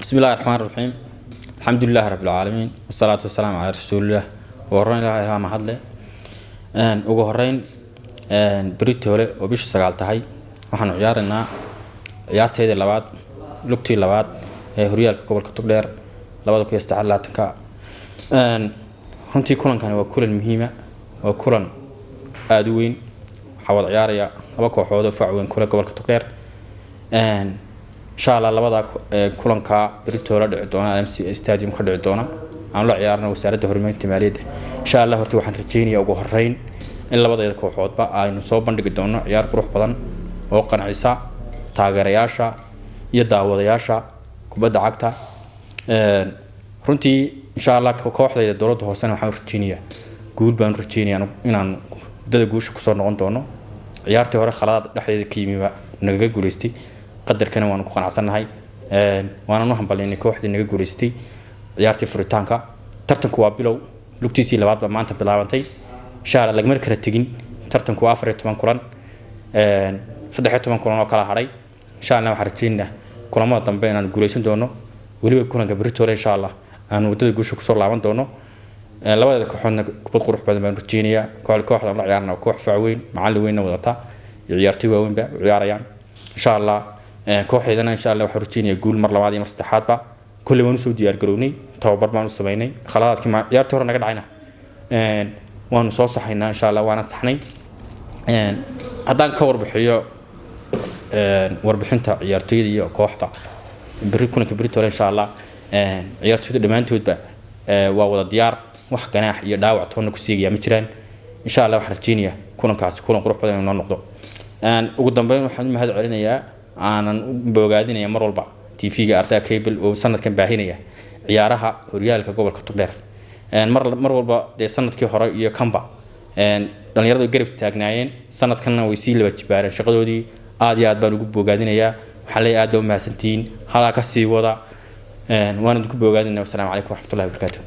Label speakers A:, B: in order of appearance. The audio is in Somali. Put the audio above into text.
A: بسم الله الرحمن الرحيم. الحمد لله رب العالمين والصلاة والسلام على رسول الله ورنا إلى ما حد له وجهرين بريتولة وبيش سجال تهاي وحن عيارنا عيارت هذه اللبات لقتي اللبات هريال قبل كتقدر لبات كي يستعلات كا هنتي كلن كانوا كل المهمة وكلن أدوين حوض عياريا أبقى حوض فعوين كل قبل كتقدر إن شاء الله لبدا كلن كا بريتولة دعونا أمس استاديوم كدعونا عملوا عيارنا وسارة هرمين مالية إن شاء الله هرتو حن رجيني أو جهرين إن لبدا يذكر حوض بقى نصوب بندق دعونا عيار بروح بدن وقنا عيسى taageerayaasha iyo daawadayaasha kubadda cagta runtii insha Allah kooxdayda dawladda hoosena waxaan rajeynayaa guul baan rajeynayaa inaan dad guusha ku soo noqon doono ciyaartii hore khalad dhaxdeeda kiimiba naga guuleystay qadarkana waan ku qanacsanahay waana u hambalyeynay kooxdii naga guuleystay ciyaartii furitaanka tartanku waa bilow lugtiisii labaad ba maanta bilaabantay insha Allah lagama kala tagin tartanku 14 kulan 13 kulan oo kala haray إن شاء الله وحرتينا كل ما تنبين عن جوليشن دونه ولي بيكون جبرتوا إن شاء الله أنا ودي جوش كسر لعبان دونه لو هذا كحنا كبر روح بعد ما روتينيا كل كوح لما عيارنا وكوح فعوين معلوين وضطا عيارتي وين بقى عياريان إن شاء الله كوح إذا إن شاء الله وحرتينيا يقول مرة بعدين مستحات بقى كل يوم سودي يرجعوني توبر ما نسويني خلاص كما عيارتي ورنا قد عينا ونصوص حنا إن شاء الله وأنا صحني هذا كور بحيو warbixinta ciyaartoyda iyo kooxda bari kuna kabrito insha Allah ciyaartoyda dhamaantoodba waa wada diyaar wax ganaax iyo dhaawac toona ku siigaya ma jiraan insha Allah wax rajeynayaa kulankaas kulan qurux badan inuu noqdo ugu dambeyn waxaan mahad celinayaa aanan bogaadinaya mar walba TV-ga Arda Cable oo sanadkan baahinaya ciyaaraha horyaalka gobolka Togdheer mar walba de sanadkii hore iyo kanba dhalinyaradu garab taagnaayeen sanadkan way sii laba jibaareen shaqadoodii aad iyo aad baan ugu bogaadinayaa waxa la aad u mahadsantiin halka ka sii wada waan ugu bogaadinayaa. Assalaamu calaykum waraxmatullaahi wabarakaatuh.